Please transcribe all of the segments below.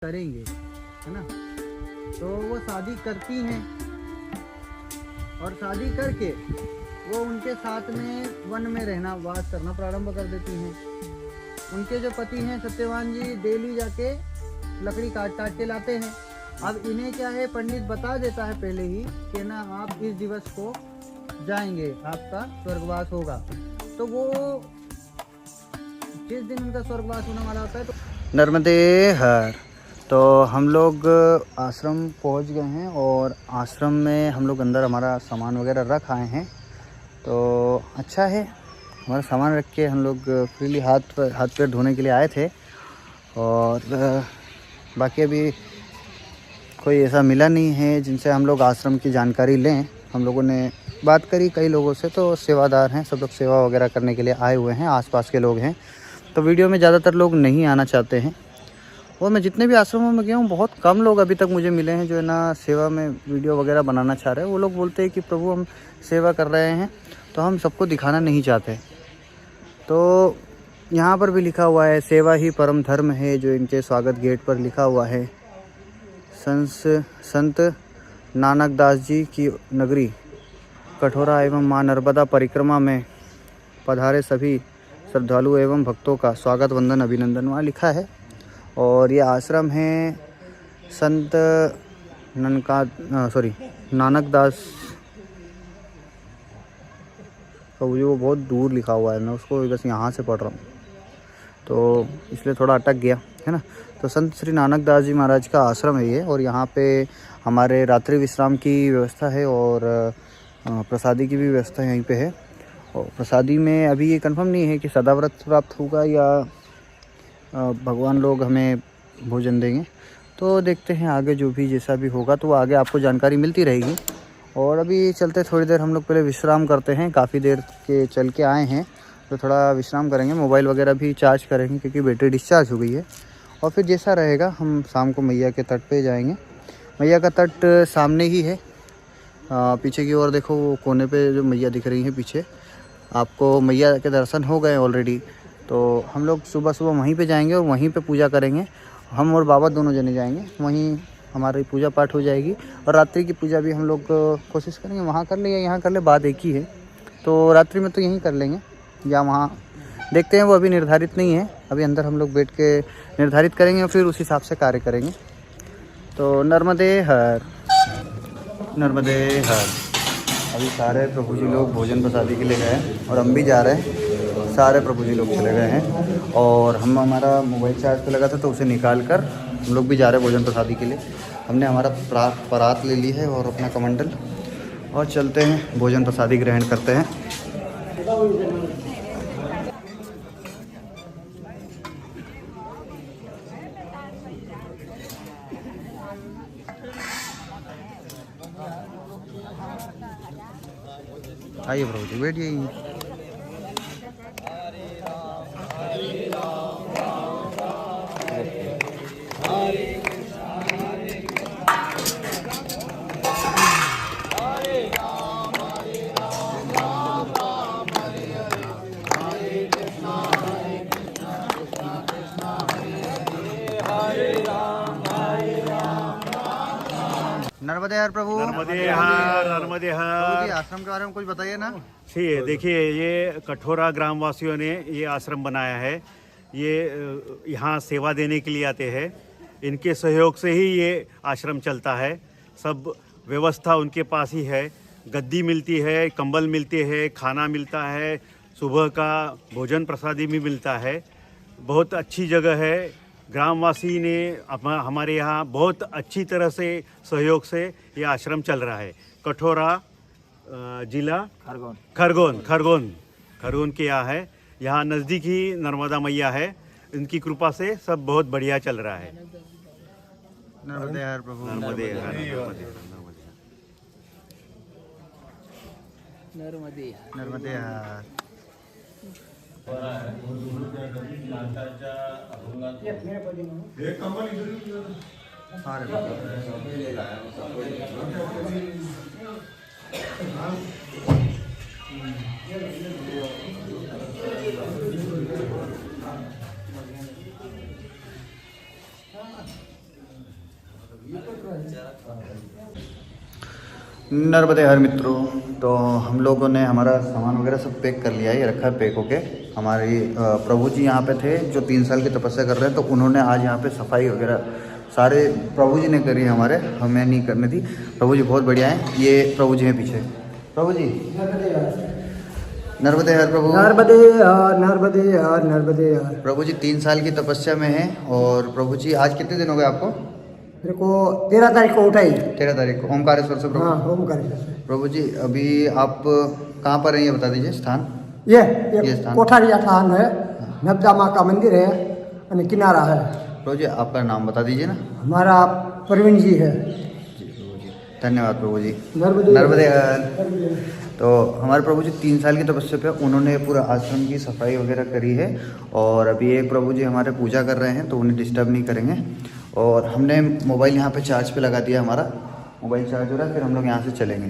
करेंगे, है ना। तो वो शादी करती हैं और शादी करके वो उनके साथ में वन में रहना, वास करना प्रारंभ कर देती हैं। उनके जो पति हैं सत्यवान जी डेली जाके लकड़ी काट काट के लाते हैं। अब इन्हें क्या है, पंडित बता देता है पहले ही कि ना आप इस दिवस को जाएंगे, आपका स्वर्गवास होगा। तो वो जिस दिन उनका स्वर्गवास होने वाला होता है तो नर्मदे हर। तो हम लोग आश्रम पहुंच गए हैं और आश्रम में हम लोग अंदर हमारा सामान वगैरह रख आए हैं। तो अच्छा है, हमारा सामान रख के हम लोग फ्रीली हाथ पैर धोने के लिए आए थे। और बाकी अभी कोई ऐसा मिला नहीं है जिनसे हम लोग आश्रम की जानकारी लें। हम लोगों ने बात करी कई लोगों से, तो सेवादार हैं, सब लोग सेवा वगैरह करने के लिए आए हुए हैं, आसपास के लोग हैं। तो वीडियो में ज़्यादातर लोग नहीं आना चाहते हैं। और मैं जितने भी आश्रमों में गया हूँ, बहुत कम लोग अभी तक मुझे मिले हैं जो है ना सेवा में वीडियो वगैरह बनाना चाह रहे हैं। वो लोग बोलते हैं कि प्रभु हम सेवा कर रहे हैं तो हम सबको दिखाना नहीं चाहते। तो यहाँ पर भी लिखा हुआ है सेवा ही परम धर्म है, जो इनके स्वागत गेट पर लिखा हुआ है। संत नानक दास जी की नगरी कठोरा एवं माँ नर्मदा परिक्रमा में पधारे सभी श्रद्धालु एवं भक्तों का स्वागत वंदन अभिनंदन, वहाँ लिखा है। और ये आश्रम है संत नानक दास का, मुझे वो बहुत दूर लिखा हुआ है, मैं उसको बस यहाँ से पढ़ रहा हूँ तो इसलिए थोड़ा अटक गया, है ना। तो संत श्री नानक दास जी महाराज का आश्रम है ये, और यहाँ पे हमारे रात्रि विश्राम की व्यवस्था है और प्रसादी की भी व्यवस्था यहीं पे है। और प्रसादी में अभी ये कंफर्म नहीं है कि सदाव्रत प्राप्त होगा या भगवान लोग हमें भोजन देंगे। तो देखते हैं आगे, जो भी जैसा भी होगा तो आगे आपको जानकारी मिलती रहेगी। और अभी चलते थोड़ी देर हम लोग पहले विश्राम करते हैं, काफ़ी देर के चल के आए हैं तो थोड़ा विश्राम करेंगे, मोबाइल वगैरह भी चार्ज करेंगे क्योंकि बैटरी डिस्चार्ज हो गई है। और फिर जैसा रहेगा हम शाम को मैया के तट पे जाएंगे। मैया का तट सामने ही है, पीछे की ओर देखो, वो कोने पे जो मैया दिख रही है पीछे, आपको मैया के दर्शन हो गए ऑलरेडी। तो हम लोग सुबह सुबह वहीं पे जाएंगे और वहीं पे पूजा करेंगे। हम और बाबा दोनों जने जाएंगे, वहीं हमारी पूजा पाठ हो जाएगी। और रात्रि की पूजा भी हम लोग कोशिश करेंगे वहाँ कर ले या यहाँ कर ले, बात एक ही है। तो रात्रि में तो यहीं कर लेंगे या वहाँ, देखते हैं, वो अभी निर्धारित नहीं है। अभी अंदर हम लोग बैठ के निर्धारित करेंगे और फिर उस हिसाब से कार्य करेंगे। तो नर्मदे हर, नर्मदे हर। अभी सारे प्रभु जी लोग भोजन प्रसादी के लिए गए हैं और हम भी जा रहे हैं। सारे प्रभु जी लोग चले गए हैं और हमारा मोबाइल चार्ज पे लगा था तो उसे निकाल कर हम लोग भी जा रहे हैं भोजन प्रसादी के लिए। हमने हमारा परात ले ली है और अपना कमंडल, और चलते हैं भोजन प्रसादी ग्रहण करते हैं। आइए प्रभु जी, बैठिए। नर्मदे हर प्रभु, नर्मदे हर, नर्मदे हर। आश्रम के बारे में कुछ बताइए ना। ठीक है, देखिए ये कठोरा ग्रामवासियों ने ये आश्रम बनाया है। ये यहाँ सेवा देने के लिए आते हैं, इनके सहयोग से ही ये आश्रम चलता है। सब व्यवस्था उनके पास ही है, गद्दी मिलती है, कंबल मिलते हैं, खाना मिलता है, सुबह का भोजन प्रसादी भी मिलता है। बहुत अच्छी जगह है। ग्रामवासी ने हमारे यहाँ बहुत अच्छी तरह से सहयोग से ये आश्रम चल रहा है। कठोरा जिला खरगोन के यहाँ है। यहाँ नज़दीक ही नर्मदा मैया है, इनकी कृपा से सब बहुत बढ़िया चल रहा है। नर्मदे हर प्रभु, नर्मदे हर, नर्मदे हर। नर्मदे हर मित्रों, तो हम लोगों ने हमारा सामान वगैरह सब पैक कर लिया है, ये रखा है पैक होके। हमारी प्रभु जी यहाँ पे थे जो 3 साल की तपस्या कर रहे हैं, तो उन्होंने आज यहाँ पे सफाई वगैरह सारे प्रभु जी ने करी है, हमारे हमें नहीं करनी थी। प्रभु जी बहुत बढ़िया हैं। ये प्रभु जी हैं पीछे। प्रभु जी नर्मदे हर प्रभु। नर्मदे हर, नर्मदे हर, नर्मदे हर। प्रभु जी 3 साल की तपस्या में हैं। और प्रभु जी आज कितने दिन हो गए आपको? मेरे को 13 तारीख को उठाई। 13 तारीख को ओमकारेश्वर से प्रभु। हाँ, ओमकारेश्वर से। प्रभु जी अभी आप कहाँ पर हैं ये बता दीजिए स्थान। ये स्थान कोठारिया स्थान है, नवदा माँ का मंदिर है और किनारा है। प्रभु जी आपका नाम बता दीजिए ना। हमारा प्रवीण जी है। जी प्रभु जी, धन्यवाद प्रभु जी। नर्मदे नर्मदे हर। तो हमारे प्रभु जी 3 साल की तपस्या पे उन्होंने पूरा आश्रम की सफाई वगैरह करी है। और अभी एक प्रभु जी हमारे पूजा कर रहे हैं, तो उन्हें डिस्टर्ब नहीं करेंगे। और हमने मोबाइल यहाँ पे चार्ज पे लगा दिया, हमारा मोबाइल चार्ज हो रहा है। फिर हम लोग यहाँ से चलेंगे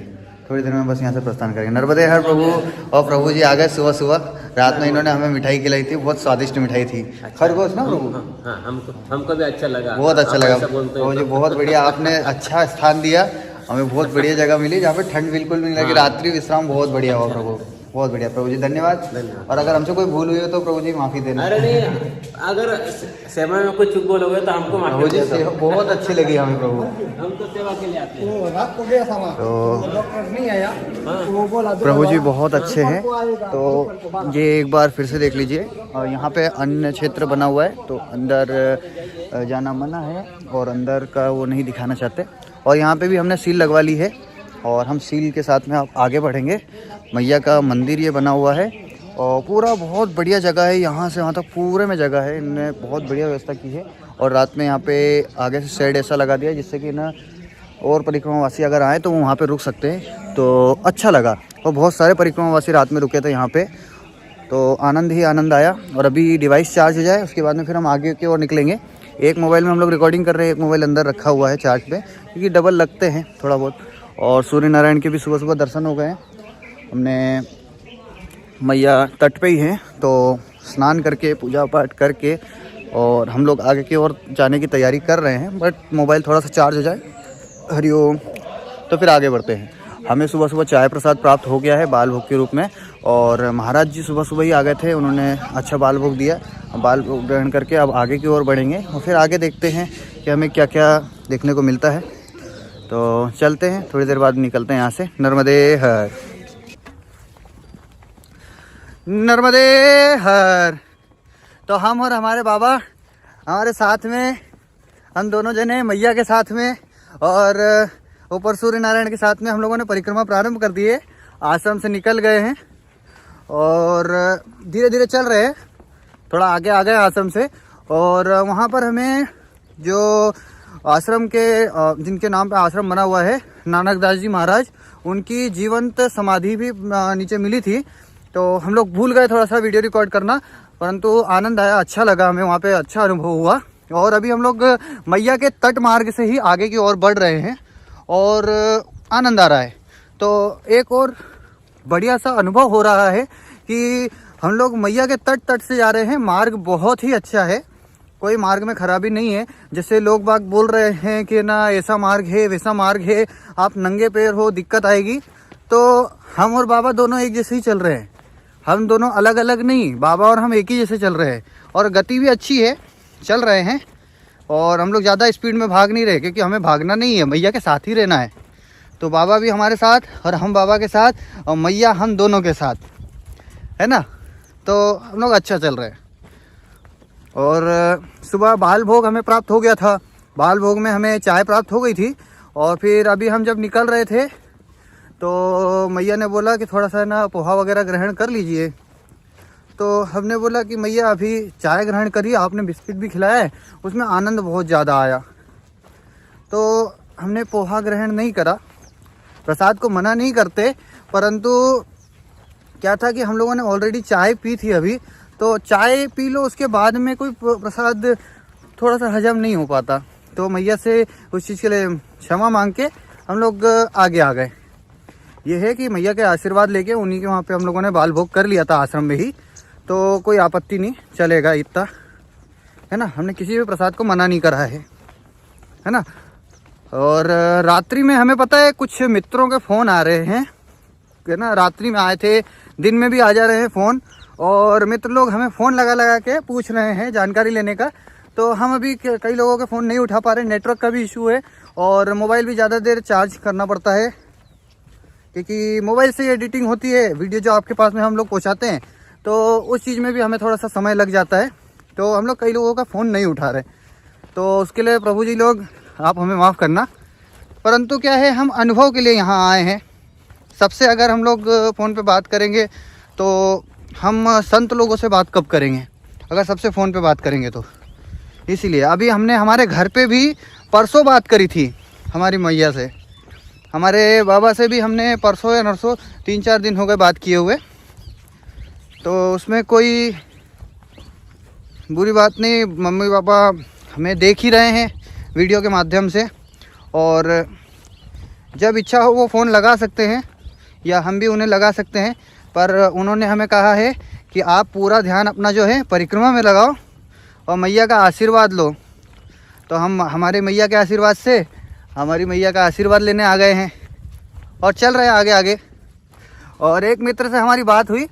थोड़ी देर में, बस यहाँ से प्रस्थान करेंगे। नर्मदे हर प्रभु। और प्रभु जी आ गए सुबह सुबह। रात में इन्होंने हमें मिठाई खिलाई थी, बहुत स्वादिष्ट मिठाई थी। खरगोश ना प्रभु? हाँ, हमको भी अच्छा लगा, बहुत अच्छा लगा प्रभु जी, बहुत बढ़िया। आपने अच्छा स्थान दिया हमें, बहुत बढ़िया जगह मिली जहाँ पे ठंड बिल्कुल भी नहीं लगी। रात्रि विश्राम बहुत बढ़िया हुआ प्रभु, बहुत बढ़िया। प्रभु जी धन्यवाद। और अगर हमसे कोई भूल हुई हो तो प्रभु जी माफ़ी देना। अरे नहीं, अगर सेवा में कुछ चूक बोलोगे तो हमको प्रभु माफी जी दे दो। सेवा बहुत अच्छी लगी हमें प्रभु। हम तो सेवा के लिए आते हैं। वो रात को गया था वहाँ, तो डॉक्टर नहीं आया, तो वो बोला प्रभु जी बहुत अच्छे हैं। तो ये एक बार फिर से देख लीजिए। और यहाँ पे अन्य क्षेत्र बना हुआ है, तो अंदर जाना मना है और अंदर का वो नहीं दिखाना चाहते। और यहाँ पे भी हमने सील लगवा ली है और हम सील के साथ में आप आगे बढ़ेंगे। मैया का मंदिर ये बना हुआ है और पूरा बहुत बढ़िया जगह है। यहाँ से वहाँ तक पूरे में जगह है, इनने बहुत बढ़िया व्यवस्था की है। और रात में यहाँ पे आगे से शेड ऐसा लगा दिया है जिससे कि ना और परिक्रमावासी अगर आए तो वो वहाँ पे रुक सकते हैं, तो अच्छा लगा। और बहुत सारे परिक्रमावासी रात में रुके थे यहाँ पे, तो आनंद ही आनंद आया। और अभी डिवाइस चार्ज हो जाए उसके बाद में फिर हम आगे की ओर निकलेंगे। एक मोबाइल में हम लोग रिकॉर्डिंग कर रहे हैं, एक मोबाइल अंदर रखा हुआ है चार्ज पे, क्योंकि डबल लगते हैं थोड़ा बहुत। और सूर्य नारायण के भी सुबह सुबह दर्शन हो गए हैं। हमने मैया तट पे ही हैं, तो स्नान करके पूजा पाठ करके और हम लोग आगे की ओर जाने की तैयारी कर रहे हैं। बट मोबाइल थोड़ा सा चार्ज हो जाए, हरिओम, तो फिर आगे बढ़ते हैं। हमें सुबह सुबह चाय प्रसाद प्राप्त हो गया है बाल भोग के रूप में। और महाराज जी सुबह सुबह ही आ गए थे, उन्होंने अच्छा बाल भोग दिया। बाल भोग ग्रहण करके अब आगे की ओर बढ़ेंगे और फिर आगे देखते हैं कि हमें क्या क्या देखने को मिलता है। तो चलते हैं, थोड़ी देर बाद निकलते हैं यहाँ से। नर्मदे हर, नर्मदे हर। तो हम और हमारे बाबा हमारे साथ में, हम दोनों जने मैया के साथ में और ऊपर सूर्य नारायण के साथ में हम लोगों ने परिक्रमा प्रारंभ कर दी है। आश्रम से निकल गए हैं और धीरे धीरे चल रहे हैं, थोड़ा आगे आ गए आश्रम से। और वहाँ पर हमें जो आश्रम के जिनके नाम पे आश्रम बना हुआ है, नानक दास जी महाराज, उनकी जीवंत समाधि भी नीचे मिली थी। तो हम लोग भूल गए थोड़ा सा वीडियो रिकॉर्ड करना, परंतु आनंद आया, अच्छा लगा हमें, वहाँ पे अच्छा अनुभव हुआ। और अभी हम लोग मैया के तट मार्ग से ही आगे की ओर बढ़ रहे हैं और आनंद आ रहा है। तो एक और बढ़िया सा अनुभव हो रहा है कि हम लोग मैया के तट से जा रहे हैं। मार्ग बहुत ही अच्छा है, कोई मार्ग में खराबी नहीं है। जैसे लोग बाग बोल रहे हैं कि ना ऐसा मार्ग है वैसा मार्ग है, आप नंगे पैर हो दिक्कत आएगी, तो हम और बाबा दोनों एक जैसे ही चल रहे हैं। हम दोनों अलग अलग नहीं, बाबा और हम एक ही जैसे चल रहे हैं। और गति भी अच्छी है, चल रहे हैं। और हम लोग ज़्यादा स्पीड में भाग नहीं रहे, क्योंकि हमें भागना नहीं है, मैया के साथ ही रहना है। तो बाबा भी हमारे साथ और हम बाबा के साथ और मैया हम दोनों के साथ, है ना। तो हम लोग अच्छा चल रहे हैं। और सुबह बाल भोग हमें प्राप्त हो गया था, बाल भोग में हमें चाय प्राप्त हो गई थी। और फिर अभी हम जब निकल रहे थे तो मैया ने बोला कि थोड़ा सा ना पोहा वगैरह ग्रहण कर लीजिए। तो हमने बोला कि मैया अभी चाय ग्रहण करिए, आपने बिस्किट भी खिलाया है, उसमें आनंद बहुत ज़्यादा आया। तो हमने पोहा ग्रहण नहीं करा, प्रसाद को मना नहीं करते, परंतु क्या था कि हम लोगों ने ऑलरेडी चाय पी थी अभी, तो चाय पी लो उसके बाद में कोई प्रसाद थोड़ा सा हजम नहीं हो पाता। तो मैया से उस चीज़ के लिए क्षमा मांग के हम लोग आगे आ गए। ये है कि मैया के आशीर्वाद लेके उन्हीं के वहाँ पे हम लोगों ने बाल भोग कर लिया था आश्रम में ही, तो कोई आपत्ति नहीं, चलेगा इतना, है ना। हमने किसी भी प्रसाद को मना नहीं करा है ना। और रात्रि में हमें पता है कुछ मित्रों के फ़ोन आ रहे हैं, है ना, रात्रि में आए थे, दिन में भी आ जा रहे हैं फ़ोन, और मित्र लोग हमें फ़ोन लगा लगा के पूछ रहे हैं जानकारी लेने का। तो हम अभी कई लोगों के फ़ोन नहीं उठा पा रहे, नेटवर्क का भी इशू है और मोबाइल भी ज़्यादा देर चार्ज करना पड़ता है, क्योंकि मोबाइल से एडिटिंग होती है, वीडियो जो आपके पास में हम लोग पहुँचाते हैं, तो उस चीज़ में भी हमें थोड़ा सा समय लग जाता है। तो हम लोग कई लोगों का फ़ोन नहीं उठा रहे, तो उसके लिए प्रभु जी लोग आप हमें माफ़ करना। परंतु क्या है, हम अनुभव के लिए यहाँ आए हैं। सबसे अगर हम लोग फ़ोन पे बात करेंगे तो हम संत लोगों से बात कब करेंगे, अगर सबसे फ़ोन पे बात करेंगे तो। इसीलिए अभी हमने हमारे घर पे भी परसों बात करी थी हमारी मैया से, हमारे बाबा से भी हमने परसों या नरसों 3-4 दिन हो गए बात किए हुए। तो उसमें कोई बुरी बात नहीं, मम्मी पापा हमें देख ही रहे हैं वीडियो के माध्यम से, और जब इच्छा हो वो फ़ोन लगा सकते हैं या हम भी उन्हें लगा सकते हैं। पर उन्होंने हमें कहा है कि आप पूरा ध्यान अपना जो है परिक्रमा में लगाओ और मैया का आशीर्वाद लो। तो हम हमारे मैया के आशीर्वाद से हमारी मैया का आशीर्वाद लेने आ गए हैं और चल रहे हैं आगे आगे। और एक मित्र से हमारी बात हुई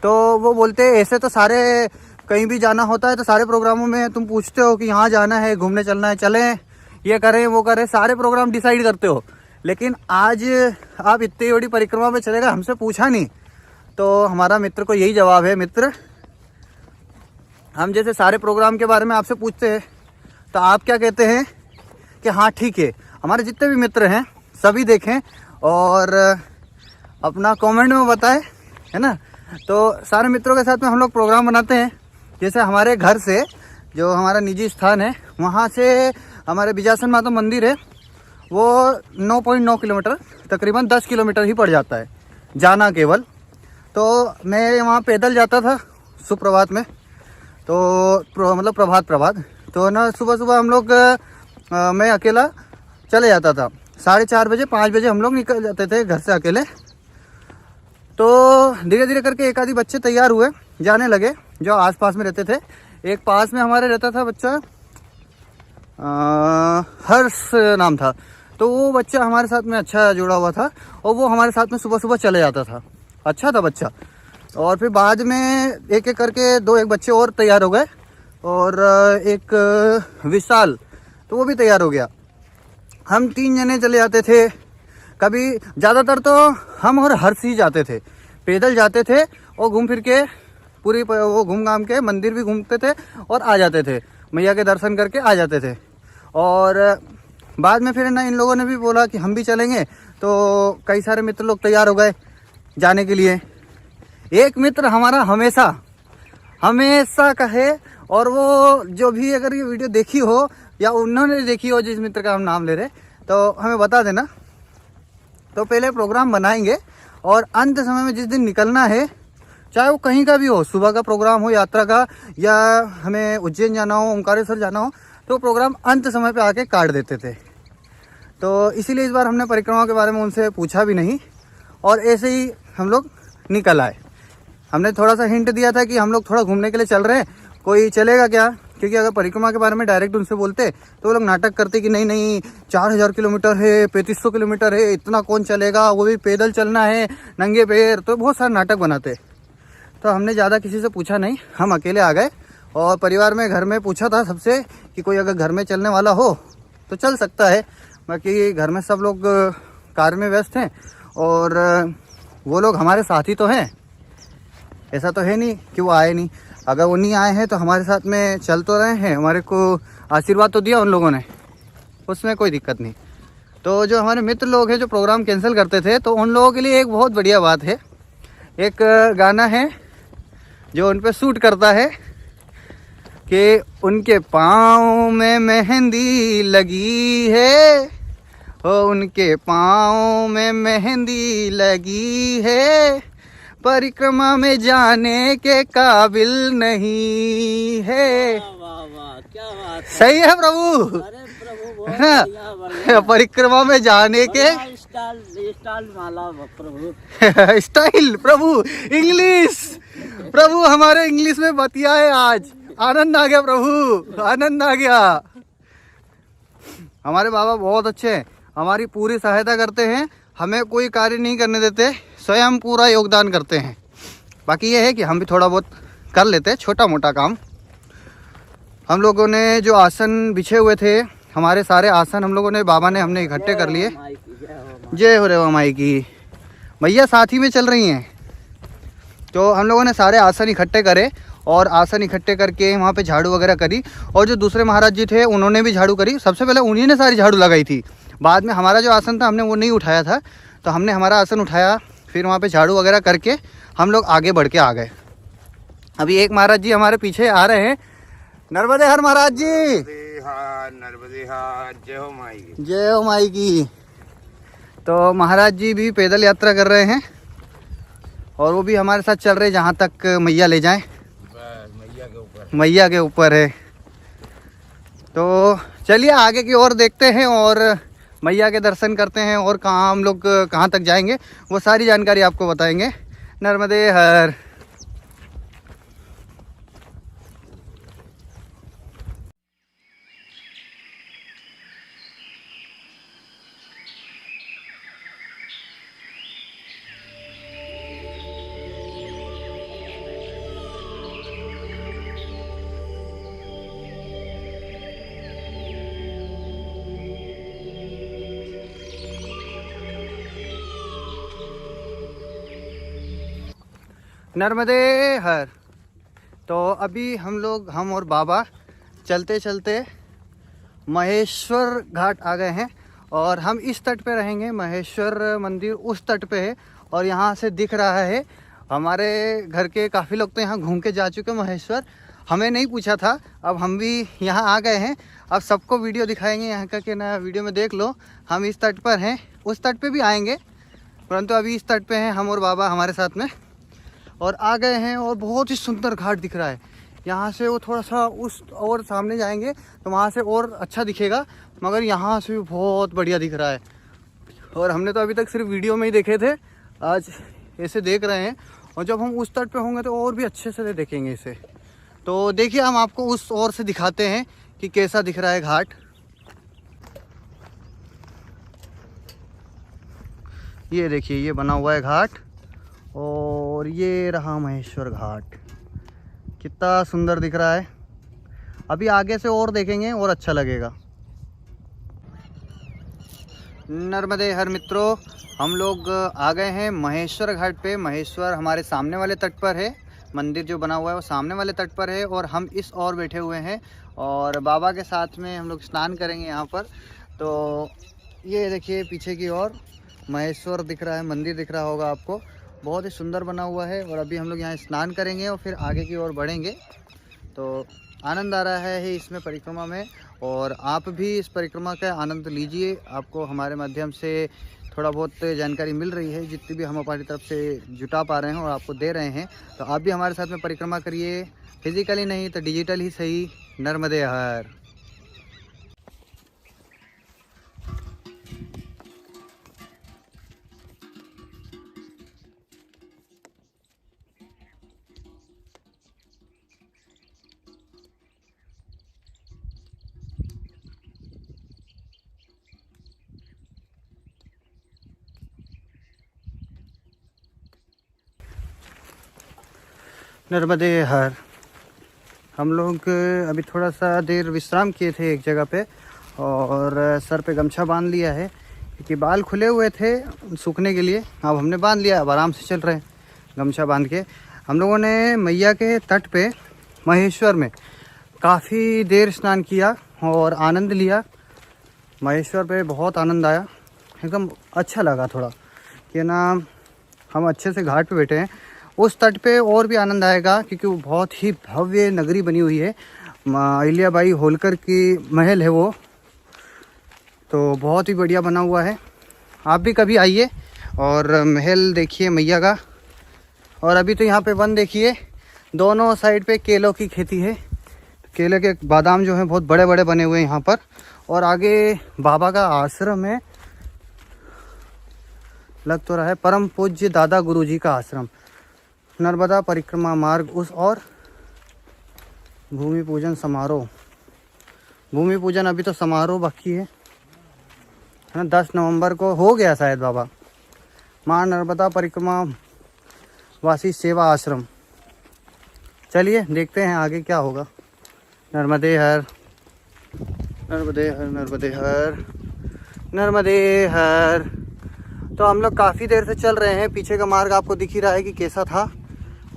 तो वो बोलते हैं ऐसे तो सारे कहीं भी जाना होता है तो सारे प्रोग्रामों में तुम पूछते हो कि यहाँ जाना है, घूमने चलना है, चलें, ये करें वो करें, सारे प्रोग्राम डिसाइड करते हो, लेकिन आज आप इतनी बड़ी परिक्रमा में चलेगा हमसे पूछा नहीं। तो हमारा मित्र को यही जवाब है, मित्र हम जैसे सारे प्रोग्राम के बारे में आपसे पूछते हैं तो आप क्या कहते हैं कि हाँ ठीक है। हमारे जितने भी मित्र हैं सभी देखें और अपना कमेंट में बताएं, है ना। तो सारे मित्रों के साथ में हम लोग प्रोग्राम बनाते हैं। जैसे हमारे घर से जो हमारा निजी स्थान है वहाँ से हमारे बिजासन माता मंदिर है, वो 9.9 किलोमीटर, तकरीबन 10 किलोमीटर ही पड़ जाता है जाना केवल। तो मैं वहाँ पैदल जाता था सुप्रभात में, तो मतलब प्रभात तो ना सुबह सुबह हम लोग मैं अकेला चले जाता था, 4:30 बजे 5 बजे हम लोग निकल जाते थे घर से अकेले। तो धीरे धीरे करके एक आधी बच्चे तैयार हुए, जाने लगे जो आसपास में रहते थे। एक पास में हमारे रहता था बच्चा, हर्ष नाम था, तो वो बच्चा हमारे साथ में अच्छा जुड़ा हुआ था और वो हमारे साथ में सुबह सुबह चले जाता था, अच्छा था बच्चा। और फिर बाद में एक एक करके एक बच्चे और तैयार हो गए और एक विशाल, तो वो भी तैयार हो गया। हम 3 जने चले जाते थे, कभी ज़्यादातर तो हम और हर्ष ही जाते थे, पैदल जाते थे और घूम फिर के पूरी वो घूम घाम के मंदिर भी घूमते थे और आ जाते थे, मैया के दर्शन करके आ जाते थे। और बाद में फिर ना इन लोगों ने भी बोला कि हम भी चलेंगे, तो कई सारे मित्र लोग तैयार हो गए जाने के लिए। एक मित्र हमारा हमेशा कहे, और वो जो भी अगर ये वीडियो देखी हो या उन्होंने देखी हो, जिस मित्र का हम नाम ले रहे, तो हमें बता देना। तो पहले प्रोग्राम बनाएंगे और अंत समय में जिस दिन निकलना है, चाहे वो कहीं का भी हो, सुबह का प्रोग्राम हो यात्रा का, या हमें उज्जैन जाना हो, ओंकारेश्वर जाना हो, तो प्रोग्राम अंत समय पे आके काट देते थे। तो इसीलिए इस बार हमने परिक्रमा के बारे में उनसे पूछा भी नहीं और ऐसे ही हम लोग निकल आए। हमने थोड़ा सा हिंट दिया था कि हम लोग थोड़ा घूमने के लिए चल रहे हैं, कोई चलेगा क्या, क्योंकि अगर परिक्रमा के बारे में डायरेक्ट उनसे बोलते तो वो लोग नाटक करते कि नहीं 4000 किलोमीटर है, 3500 किलोमीटर है, इतना कौन चलेगा, वो भी पैदल चलना है नंगे पैर, तो बहुत सारे नाटक बनाते। तो हमने ज़्यादा किसी से पूछा नहीं, हम अकेले आ गए। और परिवार में घर में पूछा था सबसे कि कोई अगर घर में चलने वाला हो तो चल सकता है, बाकी घर में सब लोग कार में व्यस्त हैं और वो लोग हमारे साथ ही तो हैं, ऐसा तो है नहीं कि वो आए नहीं। अगर वो नहीं आए हैं तो हमारे साथ में चल तो रहे हैं, हमारे को आशीर्वाद तो दिया उन लोगों ने, उसमें कोई दिक्कत नहीं। तो जो हमारे मित्र लोग हैं जो प्रोग्राम कैंसिल करते थे, तो उन लोगों के लिए एक बहुत बढ़िया बात है, एक गाना है जो उन पे सूट करता है कि उनके पाँव में मेहंदी लगी है, उनके पाँव में मेहंदी लगी है, परिक्रमा में जाने के काबिल नहीं है। वाह वाह क्या बात है। सही है प्रभु, अरे प्रभु है ना, परिक्रमा में जाने के स्टाइल माला प्रभु स्टाइल प्रभु, इंग्लिश प्रभु, हमारे इंग्लिश में बतियाए आज, आनंद आ गया प्रभु, आनंद आ गया। हमारे बाबा बहुत अच्छे हैं, हमारी पूरी सहायता करते हैं, हमें कोई कार्य नहीं करने देते, स्वयं पूरा योगदान करते हैं। बाकी ये है कि हम भी थोड़ा बहुत कर लेते हैं छोटा मोटा काम। हम लोगों ने जो आसन बिछे हुए थे, हमारे सारे आसन हम लोगों ने बाबा ने हमने इकट्ठे कर लिए। जय हो रे माई की। भैया साथ ही में चल रही हैं। तो हम लोगों ने सारे आसन इकट्ठे करे और आसन इकट्ठे करके वहाँ पे झाड़ू वगैरह करी। और जो दूसरे महाराज जी थे उन्होंने भी झाड़ू करी। सबसे पहले उन्हीं ने सारी झाड़ू लगाई थी, बाद में हमारा जो आसन था हमने वो नहीं उठाया था, तो हमने हमारा आसन उठाया, फिर वहाँ पे झाड़ू वगैरह करके हम लोग आगे बढ़ के आ गए। अभी एक महाराज जी हमारे पीछे आ रहे हैं, नर्मदे हर महाराज जी। नर्मदे हार, जय हो माई की। जय हो माई की। तो महाराज जी भी पैदल यात्रा कर रहे हैं और वो भी हमारे साथ चल रहे हैं जहाँ तक मैया ले जाएं। मैया के ऊपर है। तो चलिए आगे की ओर देखते हैं और मैया के दर्शन करते हैं, और कहाँ हम लोग कहाँ तक जाएंगे वो सारी जानकारी आपको बताएंगे। नर्मदे हर। नर्मदे हर। तो अभी हम और बाबा चलते चलते महेश्वर घाट आ गए हैं और हम इस तट पे रहेंगे। महेश्वर मंदिर उस तट पे है और यहाँ से दिख रहा है। हमारे घर के काफ़ी लोग तो यहाँ घूम के जा चुके महेश्वर, हमें नहीं पूछा था, अब हम भी यहाँ आ गए हैं। अब सबको वीडियो दिखाएंगे यहाँ का कि ना, वीडियो में देख लो। हम इस तट पर हैं, उस तट पे भी आएंगे, परंतु अभी इस तट पे हैं हम और बाबा हमारे साथ में, और आ गए हैं। और बहुत ही सुंदर घाट दिख रहा है। यहाँ से वो थोड़ा सा उस और सामने जाएंगे तो वहाँ से और अच्छा दिखेगा, मगर यहाँ से भी बहुत बढ़िया दिख रहा है। और हमने तो अभी तक सिर्फ वीडियो में ही देखे थे, आज ऐसे देख रहे हैं, और जब हम उस तट पे होंगे तो और भी अच्छे से देखेंगे इसे। तो देखिए हम आपको उस ओर से दिखाते हैं कि कैसा दिख रहा है घाट। ये देखिए, ये बना हुआ है घाट, और ये रहा महेश्वर घाट। कितना सुंदर दिख रहा है। अभी आगे से और देखेंगे और अच्छा लगेगा। नर्मदे हर मित्रों, हम लोग आ गए हैं महेश्वर घाट पे। महेश्वर हमारे सामने वाले तट पर है, मंदिर जो बना हुआ है वो सामने वाले तट पर है, और हम इस ओर बैठे हुए हैं और बाबा के साथ में हम लोग स्नान करेंगे यहाँ पर। तो ये देखिए पीछे की ओर महेश्वर दिख रहा है, मंदिर दिख रहा होगा आपको, बहुत ही सुंदर बना हुआ है। और अभी हम लोग यहाँ स्नान करेंगे और फिर आगे की ओर बढ़ेंगे। तो आनंद आ रहा है इसमें परिक्रमा में, और आप भी इस परिक्रमा का आनंद लीजिए। आपको हमारे माध्यम से थोड़ा बहुत जानकारी मिल रही है, जितनी भी हम हमारी तरफ से जुटा पा रहे हैं और आपको दे रहे हैं। तो आप भी हमारे साथ में परिक्रमा करिए, फिजिकली नहीं तो डिजिटल ही सही। नर्मदे हर। नर्मदे हर। हम लोग अभी थोड़ा सा देर विश्राम किए थे एक जगह पे, और सर पे गमछा बांध लिया है क्योंकि बाल खुले हुए थे सूखने के लिए। अब हमने बांध लिया, अब आराम से चल रहे हैं गमछा बांध के। हम लोगों ने मैया के तट पे महेश्वर में काफ़ी देर स्नान किया और आनंद लिया। महेश्वर पे बहुत आनंद आया, एकदम अच्छा लगा थोड़ा कि ना हम अच्छे से घाट पे बैठे हैं। उस तट पे और भी आनंद आएगा क्योंकि वो बहुत ही भव्य नगरी बनी हुई है। अहिल्याबाई होलकर की महल है वो, तो बहुत ही बढ़िया बना हुआ है। आप भी कभी आइए और महल देखिए मैया का। और अभी तो यहाँ पे वन देखिए, दोनों साइड पे केलों की खेती है। केले के बादाम जो हैं बहुत बड़े बड़े बने हुए हैं यहाँ पर। और आगे बाबा का आश्रम है, लग तो रहा है परम पूज्य दादा गुरुजी का आश्रम। नर्मदा परिक्रमा मार्ग उस और भूमि पूजन समारोह। भूमि पूजन अभी तो समारोह बाकी है। है ना 10 नवंबर को हो गया शायद बाबा। माँ नर्मदा परिक्रमा वासी सेवा आश्रम। चलिए देखते हैं आगे क्या होगा। नर्मदे हर, नर्मदे हर, नर्मदे हर, नर्मदे हर। तो हम लोग काफ़ी देर से चल रहे हैं। पीछे का मार्ग आपको दिख ही रहा है कि कैसा था।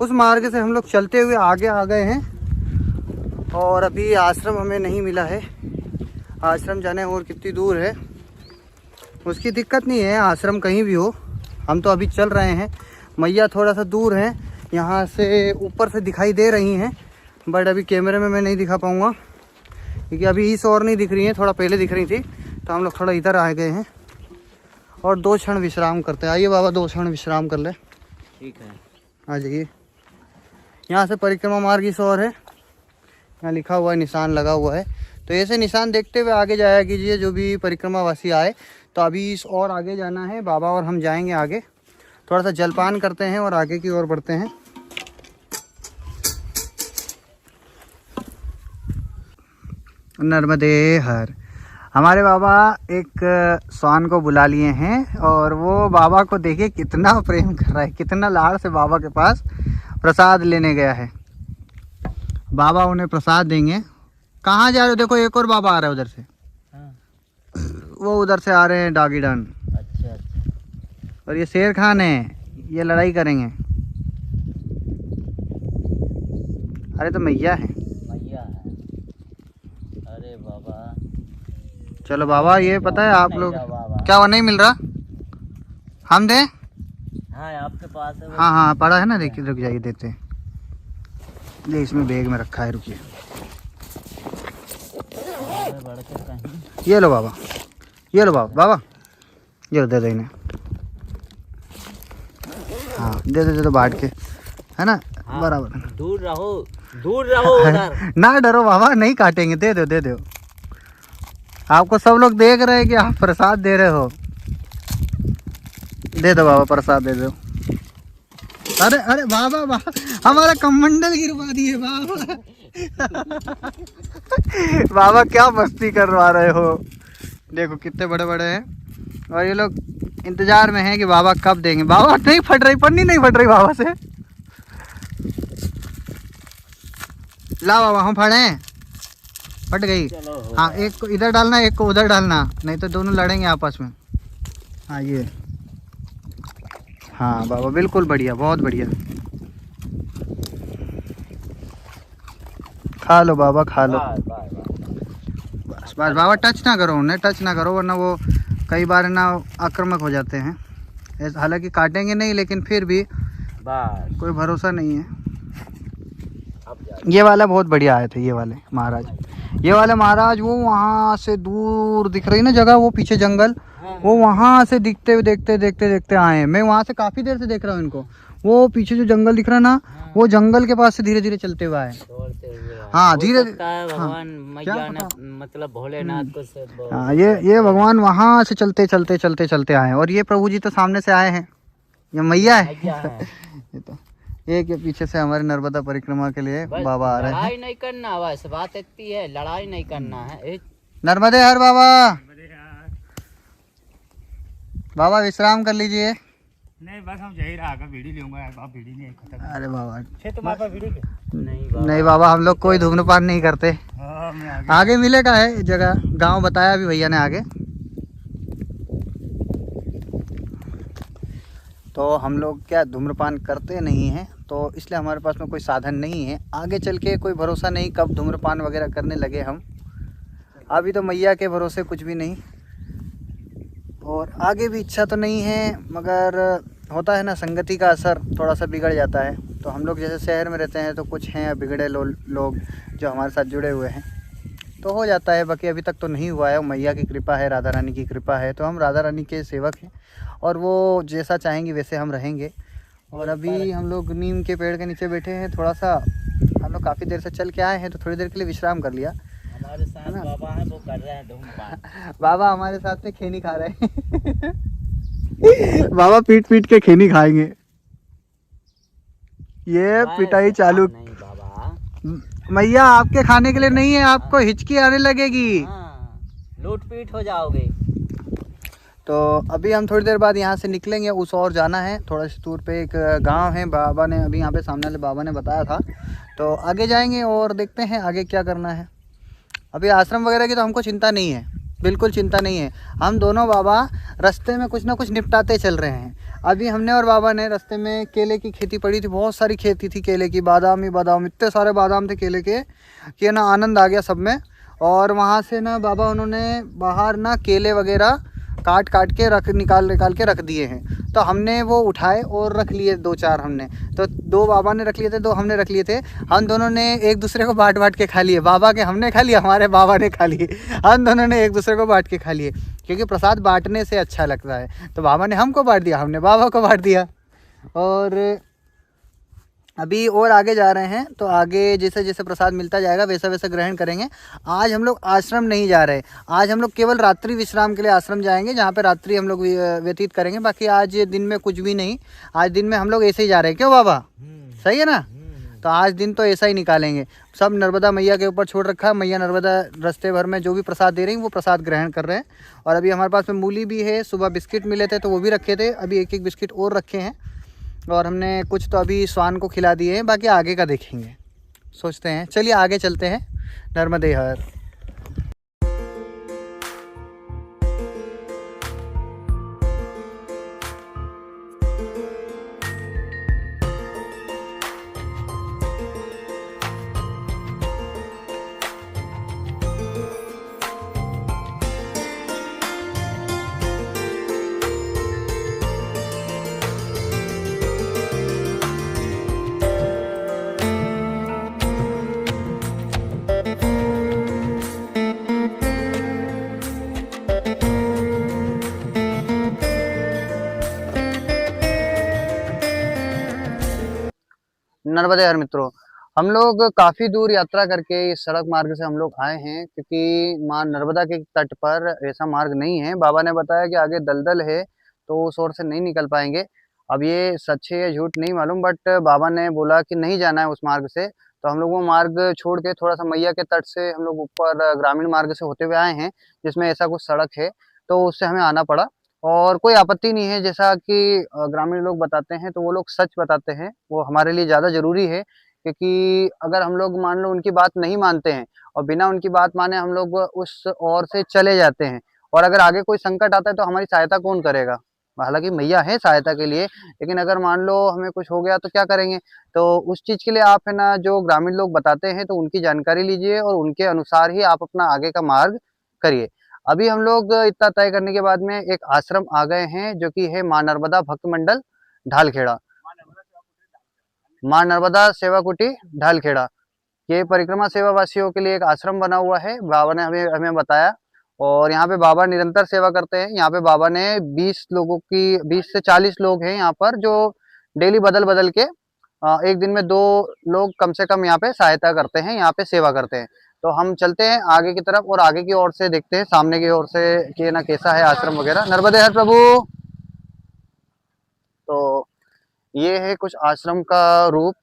उस मार्ग से हम लोग चलते हुए आगे आ गए हैं और अभी आश्रम हमें नहीं मिला है। आश्रम जाने और कितनी दूर है उसकी दिक्कत नहीं है, आश्रम कहीं भी हो। हम तो अभी चल रहे हैं। मैया थोड़ा सा दूर है, यहाँ से ऊपर से दिखाई दे रही हैं, बट अभी कैमरे में मैं नहीं दिखा पाऊँगा क्योंकि अभी इस और नहीं दिख रही हैं, थोड़ा पहले दिख रही थी। तो हम लोग थोड़ा इधर आ गए हैं और 2 क्षण विश्राम करते हैं। आइए बाबा 2 क्षण विश्राम कर ले। ठीक है, आ जाइए। यहाँ से परिक्रमा मार्ग इस और है, यहाँ लिखा हुआ है, निशान लगा हुआ है। तो ऐसे निशान देखते हुए आगे जाया कीजिए जो भी परिक्रमावासी आए। तो अभी इस और आगे जाना है, बाबा और हम जाएंगे आगे। थोड़ा सा जलपान करते हैं और आगे की ओर बढ़ते हैं। नर्मदे हर। हमारे बाबा एक स्वान को बुला लिए हैं और वो बाबा को देखिए कितना प्रेम कर रहा है, कितना लाड़ से बाबा के पास प्रसाद लेने गया है। बाबा उन्हें प्रसाद देंगे। कहाँ जा रहे हो? देखो एक और बाबा आ रहा है उधर से। वो उधर से आ रहे हैं डॉगी डन। अच्छा। और ये शेर खान है, ये लड़ाई करेंगे। अरे तो मैया है। मैया है। अरे बाबा, चलो बाबा, ये पता है आप लोग बाबा। क्या वो नहीं मिल रहा? हम दें? हाँ आपके पास है वो। हाँ हाँ पड़ा है ना, देखिए रुक जाइए देते हैं। ये इसमें बैग में रखा है, रुकिए। ये लो बाबा, ये लो बाबा, बाबा ये लो, दे दो इन्हें। हाँ दे दो बांट के, है ना। हाँ, बराबर। दूर रहो, दूर रहो उधर। ना डरो बाबा, नहीं काटेंगे, दे दो दे दो। आपको सब लोग देख रहे हैं कि आप प्रसाद दे रहे हो। दे दो बाबा, प्रसाद दे दो। अरे अरे बाबा बाबा, हमारा कमंडल गिरवा दिए बाबा। बाबा क्या मस्ती करवा रहे हो। देखो कितने बड़े बड़े हैं और ये लोग इंतजार में हैं कि बाबा कब देंगे। बाबा नहीं फट रही, पन्नी नहीं फट रही बाबा से। ला बाबा, हम फाड़े, फट गई। हाँ एक को इधर डालना, एक को उधर डालना, नहीं तो दोनों लड़ेंगे आपस में। हाँ ये, हाँ बाबा बिल्कुल बढ़िया, बहुत बढ़िया। खा लो बाबा, खा लो। बस बस बाबा, टच ना करो उन्हें, टच ना करो, वरना वो कई बार ना आक्रामक हो जाते हैं। हालांकि काटेंगे नहीं, लेकिन फिर भी कोई भरोसा नहीं है। ये वाला बहुत बढ़िया आए थे, ये वाले महाराज। ये वाले महाराज वो वहाँ से दूर दिख रही ना जगह, वो पीछे जंगल, वो वहाँ से दिखते हुए देखते देखते देखते आए हैं। मैं वहाँ से काफ़ी देर से देख रहा हूँ इनको। वो पीछे जो जंगल दिख रहा है ना, वो जंगल के पास से धीरे धीरे चलते हुए आए। हाँ धीरे, भगवान मैया ने मतलब भोलेनाथ को से। हाँ ये भगवान वहाँ से चलते चलते चलते चलते आए हैं। और ये प्रभु जी तो सामने से आए हैं, ये मैया है। ये तो एक के पीछे से हमारे नर्मदा परिक्रमा के लिए बाबा आ रहे हैं। लड़ाई नहीं करना, बस बात इतनी है, लड़ाई नहीं करना है। नर्मदे हर बाबा। बाबा विश्राम कर लीजिए। नहीं बस हम यही रहा, वीडियो लूंगा। आप वीडियो नहीं खत्म। अरे बाबा तुम्हारे वीडियो नहीं बाबा, हम लोग कोई धूम्रपान नहीं करते। आगे मिलेगा है जगह, गांव बताया अभी भैया ने आगे। तो हम लोग क्या धूम्रपान करते नहीं हैं, तो इसलिए हमारे पास में कोई साधन नहीं है। आगे चल के कोई भरोसा नहीं कब धूम्रपान वगैरह करने लगे हम। अभी तो मैया के भरोसे कुछ भी नहीं, और आगे भी इच्छा तो नहीं है, मगर होता है ना संगति का असर, थोड़ा सा बिगड़ जाता है। तो हम लोग जैसे शहर में रहते हैं तो कुछ हैं बिगड़े लोग जो हमारे साथ जुड़े हुए हैं, तो हो जाता है। बाकी अभी तक तो नहीं हुआ है, मैया की कृपा है, राधा रानी की कृपा है। तो हम राधा रानी के सेवक हैं और वो जैसा चाहेंगे वैसे हम रहेंगे। और अभी हम लोग नीम के पेड़ के नीचे बैठे हैं। थोड़ा सा हम लोग काफ़ी देर से चल के आए हैं, तो थोड़ी देर के लिए विश्राम कर लिया। हमारे साथ बाबा है, वो कर रहे हैं धूम्रपान। बाबा हमारे साथ में खैनी खा रहे हैं। बाबा पीट पीट के खैनी खाएंगे। ये पिटाई चालू। नहीं बाबा, मैया आपके खाने के लिए नहीं है, आपको हिचकी आने लगेगी। लूट पीट हो जाओगे। तो अभी हम थोड़ी देर बाद यहाँ से निकलेंगे, उस और जाना है, थोड़ा सी दूर पे एक गांव है, बाबा ने अभी यहाँ पे सामने वाले बाबा ने बताया था। तो आगे जाएंगे और देखते हैं आगे क्या करना है। अभी आश्रम वगैरह की तो हमको चिंता नहीं है, बिल्कुल चिंता नहीं है। हम दोनों बाबा रास्ते में कुछ ना कुछ निपटाते चल रहे हैं। अभी हमने और बाबा ने रास्ते में केले की खेती पड़ी थी, बहुत सारी खेती थी केले की, बादाम ही बादाम, इतने सारे बादाम थे केले के कि ना आनंद आ गया सब में। और वहाँ से ना बाबा उन्होंने बाहर ना केले वगैरह काट काट के निकाल के रख दिए हैं। तो हमने वो उठाए और रख लिए 2-4 हमने, तो 2 बाबा ने रख लिए थे, 2 हमने रख लिए थे। हम दोनों ने एक दूसरे को बांट के खा लिए, बाबा के हमने खा लिए, हमारे बाबा ने खा लिए, हम दोनों ने एक दूसरे को बांट के खा लिए, क्योंकि प्रसाद बांटने से अच्छा लगता है। तो बाबा ने हमको बांट दिया, हमने बाबा को बांट दिया। और अभी और आगे जा रहे हैं, तो आगे जैसे जैसे प्रसाद मिलता जाएगा वैसा वैसा ग्रहण करेंगे। आज हम लोग आश्रम नहीं जा रहे, आज हम लोग केवल रात्रि विश्राम के लिए आश्रम जाएंगे, जहाँ पे रात्रि हम लोग व्यतीत करेंगे। बाकी आज दिन में कुछ भी नहीं, आज दिन में हम लोग ऐसे ही जा रहे हैं। क्यों बाबा, सही है ना? तो आज दिन तो ऐसा ही निकालेंगे। सब नर्मदा मैया के ऊपर छोड़ रखा है, मैया नर्मदा रास्ते भर में जो भी प्रसाद दे रही हैं वो प्रसाद ग्रहण कर रहे हैं। और अभी हमारे पास में मूली भी है, सुबह बिस्किट मिले थे तो वो भी रखे थे, अभी एक एक बिस्किट और रखे हैं। और हमने कुछ तो अभी स्वान को खिला दिए हैं, बाकी आगे का देखेंगे, सोचते हैं। चलिए आगे चलते हैं, नर्मदे हर। नर्मदे हर मित्रों, हम लोग काफ़ी दूर यात्रा करके इस सड़क मार्ग से हम लोग आए हैं, क्योंकि माँ नर्मदा के तट पर ऐसा मार्ग नहीं है। बाबा ने बताया कि आगे दलदल है तो उस ओर से नहीं निकल पाएंगे। अब ये सच है या झूठ नहीं मालूम, बट बाबा ने बोला कि नहीं जाना है उस मार्ग से। तो हम लोग वो मार्ग छोड़ के थोड़ा सा मैया के तट से हम लोग ऊपर ग्रामीण मार्ग से होते हुए आए हैं, जिसमें ऐसा कुछ सड़क है, तो उससे हमें आना पड़ा। और कोई आपत्ति नहीं है, जैसा कि ग्रामीण लोग बताते हैं तो वो लोग सच बताते हैं, वो हमारे लिए ज़्यादा ज़रूरी है। क्योंकि अगर हम लोग मान लो उनकी बात नहीं मानते हैं और बिना उनकी बात माने हम लोग उस ओर से चले जाते हैं, और अगर आगे कोई संकट आता है तो हमारी सहायता कौन करेगा? हालांकि मैया है सहायता के लिए, लेकिन अगर मान लो हमें कुछ हो गया तो क्या करेंगे? तो उस चीज़ के लिए आप है ना, जो ग्रामीण लोग बताते हैं तो उनकी जानकारी लीजिए और उनके अनुसार ही आप अपना आगे का मार्ग करिए। अभी हम लोग इतना तय करने के बाद में एक आश्रम आ गए हैं, जो कि है माँ नर्मदा भक्त मंडल ढालखेड़ा, माँ नर्मदा सेवा कुटी ढालखेड़ा। ये परिक्रमा सेवा वासियों के लिए एक आश्रम बना हुआ है, बाबा ने हमें हमें बताया। और यहाँ पे बाबा निरंतर सेवा करते हैं। यहाँ पे बाबा ने 20 लोगों की, 20 से 40 लोग हैं यहाँ पर, जो डेली बदल बदल के एक दिन में 2 लोग कम से कम यहाँ पे सहायता करते हैं, यहाँ पे सेवा करते हैं। तो हम चलते हैं आगे की तरफ और आगे की ओर से देखते हैं, सामने की ओर से कि ना कैसा है आश्रम वगैरह। नर्मदे हर प्रभु। तो ये है कुछ आश्रम का रूप,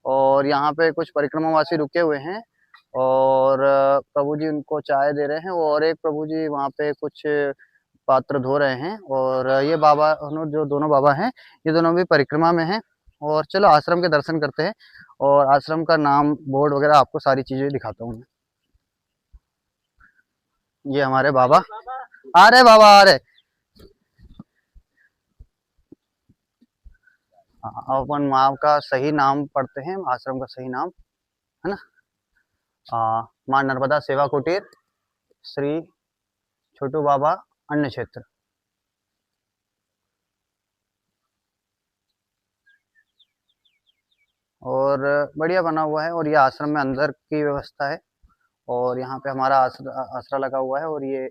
और यहाँ पे कुछ परिक्रमावासी रुके हुए हैं और प्रभु जी उनको चाय दे रहे हैं, और एक प्रभु जी वहाँ पे कुछ पात्र धो रहे हैं। और ये बाबा, जो दोनों बाबा हैं, ये दोनों भी परिक्रमा में हैं। और चलो आश्रम के दर्शन करते हैं, और आश्रम का नाम, बोर्ड वगैरह आपको सारी चीजें दिखाता हूँ। ये हमारे बाबा आ रहे, बाबा आ रहे। अपन माँ का सही नाम पढ़ते हैं, आश्रम का सही नाम है ना, माँ नर्मदा सेवा कुटीर श्री छोटू बाबा अन्न क्षेत्र। और बढ़िया बना हुआ है, और ये आश्रम में अंदर की व्यवस्था है, और यहाँ पे हमारा आसरा लगा हुआ है, और ये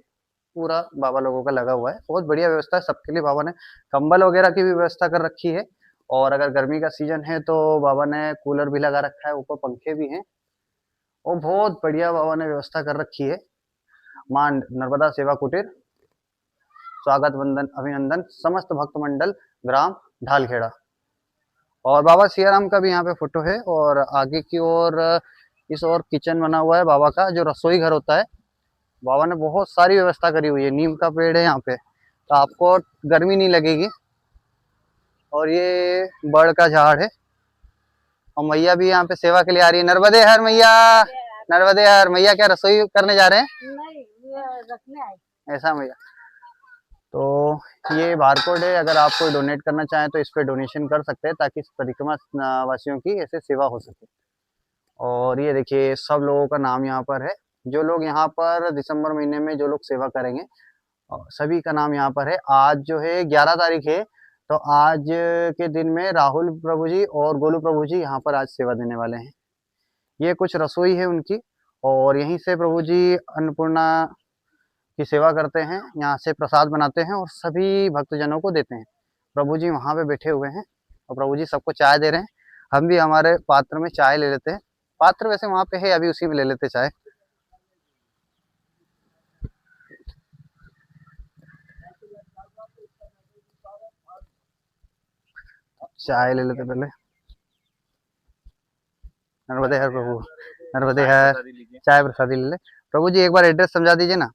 पूरा बाबा लोगों का लगा हुआ है। बहुत बढ़िया व्यवस्था है सबके लिए। बाबा ने कंबल वगैरह की भी व्यवस्था कर रखी है, और अगर गर्मी का सीजन है तो बाबा ने कूलर भी लगा रखा है, ऊपर पंखे भी हैं, और बहुत बढ़िया बाबा ने व्यवस्था कर रखी है। मां नर्मदा सेवा कुटीर, स्वागत वंदन अभिनंदन समस्त भक्त मंडल ग्राम ढालखेड़ा। और बाबा सियाराम का भी यहाँ पे फोटो है, और आगे की ओर इस ओर किचन बना हुआ है बाबा का, जो रसोई घर होता है। बाबा ने बहुत सारी व्यवस्था करी हुई है, नीम का पेड़ है यहाँ पे, तो आपको गर्मी नहीं लगेगी। और ये बड़ का झाड़ है और मैया भी यहाँ पे सेवा के लिए आ रही है। नर्मदे हर मैया, नर्मदे हर मैया। क्या रसोई करने जा रहे हैं? नहीं, ये रखने आए। ऐसा मैया। तो ये बारकोड है, अगर आप कोई डोनेट करना चाहें तो इस पे डोनेशन कर सकते हैं ताकि इस परिक्रमा वासियों की ऐसे सेवा हो सके। और ये देखिए सब लोगों का नाम यहाँ पर है, जो लोग यहाँ पर दिसंबर महीने में जो लोग सेवा करेंगे सभी का नाम यहाँ पर है। आज जो है 11 तारीख है, तो आज के दिन में राहुल प्रभु जी और गोलू प्रभु जी यहाँ पर आज सेवा देने वाले हैं। ये कुछ रसोई है उनकी, और यहीं से प्रभु जी अन्नपूर्णा की सेवा करते हैं, यहाँ से प्रसाद बनाते हैं और सभी भक्तजनों को देते हैं। प्रभु जी वहाँ पे बैठे हुए हैं और प्रभु जी सबको चाय दे रहे हैं। हम भी हमारे पात्र में चाय ले लेते हैं। पात्र वैसे वहाँ पे है, अभी उसी में ले लेते चाय। चाय ले लेते पहले। नर्मदे हर प्रभु, नर्मदे हर। चाय प्रसादी ले ले। प्रभु जी एक बार एड्रेस समझा दीजिए ना।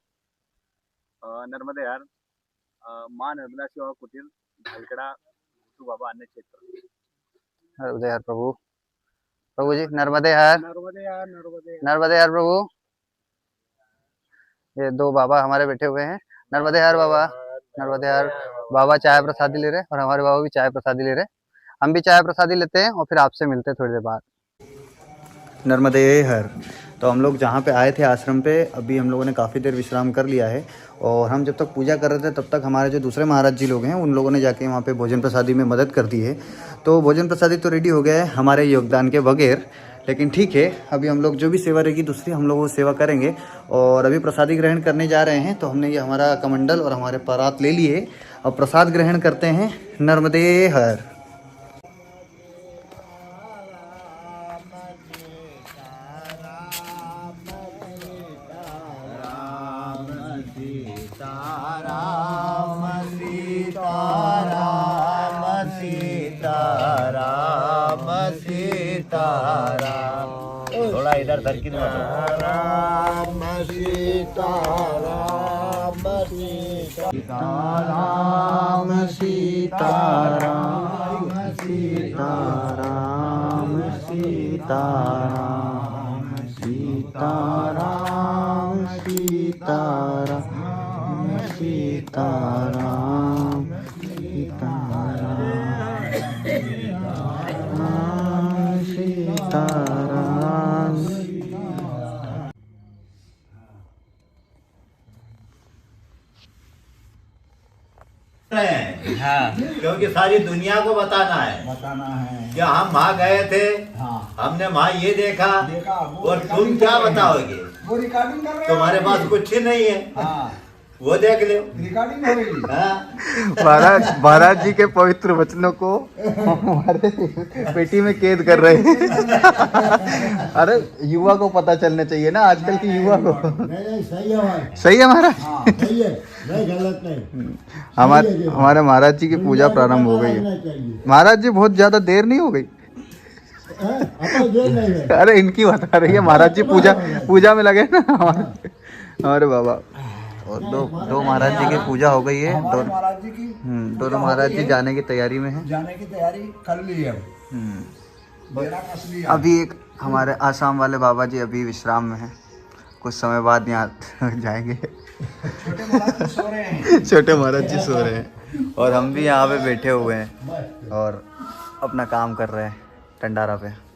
नर्मदे हर, माँ नर्मदा सेवा कुटीर, भालकड़ा, भूतू बाबा अन्य क्षेत्र। नर्मदे हर प्रभु। प्रभु जी नर्मदे हर, नर्मदे हर, नर्मदे हर। नर्मदे हर प्रभु। ये दो बाबा हमारे बैठे हुए हैं। नर्मदे हर बाबा, नर्मदे हर बाबा। चाय प्रसादी ले रहे हैं और हमारे बाबा भी चाय प्रसादी ले रहे हैं। हम भी चाय प्रसादी लेते हैं और फिर आपसे मिलते हैं थोड़ी देर बाद। नर्मदे हर। तो हम लोग जहाँ पे आए थे आश्रम पे, अभी हम लोगों ने काफ़ी देर विश्राम कर लिया है। और हम जब तक पूजा कर रहे थे तब तक हमारे जो दूसरे महाराज जी लोग हैं उन लोगों ने जाके वहाँ पे भोजन प्रसादी में मदद कर दी है। तो भोजन प्रसादी तो रेडी हो गया है हमारे योगदान के बगैर, लेकिन ठीक है, अभी हम लोग जो भी सेवा रहेगी दूसरी हम लोग वो सेवा करेंगे। और अभी प्रसादी ग्रहण करने जा रहे हैं। तो हमने ये हमारा कमंडल और हमारे परात ले लिए। अब प्रसाद ग्रहण करते हैं। नर्मदे हर। थोड़ा इधर धरकी राम सीता राम सीता राम सीता राम सीता राम सीता राम सीता राम सीता राम सीता राम सीता राम सीता राम। क्योंकि सारी दुनिया को बताना है कि हम वहाँ गए थे, हमने वहाँ ये देखा और तुम क्या बताओगे? वो रिकॉर्डिंग कर रहे हैं, तुम्हारे पास कुछ ही नहीं है, वो देख लो। रिकॉर्डिंग हो रही। महाराज जी के पवित्र वचनों को हमारे पेटी में कैद कर रहे हैं। अरे युवा को पता चलना चाहिए ना, आजकल की युवा को। नहीं, सही है भाई, सही है महाराज। सही है, नहीं गलत नहीं। हमारे महाराज जी की पूजा प्रारंभ हो गई है। महाराज जी बहुत ज्यादा देर नहीं हो गई? अरे इनकी बता रही है, महाराज जी पूजा में लगे ना हमारे बाबा। और दो महाराज जी की पूजा हो गई है। महाराज जी की दोनों महाराज जी जाने की तैयारी में है। जाने की तैयारी कर ली है। अभी एक हमारे आसाम वाले बाबा जी अभी विश्राम में हैं, कुछ समय बाद यहाँ जाएंगे। छोटे महाराज जी सो रहे हैं। छोटे महाराज जी सो रहे हैं और हम भी यहाँ पे बैठे हुए हैं और अपना काम कर रहे हैं टंडारा पे।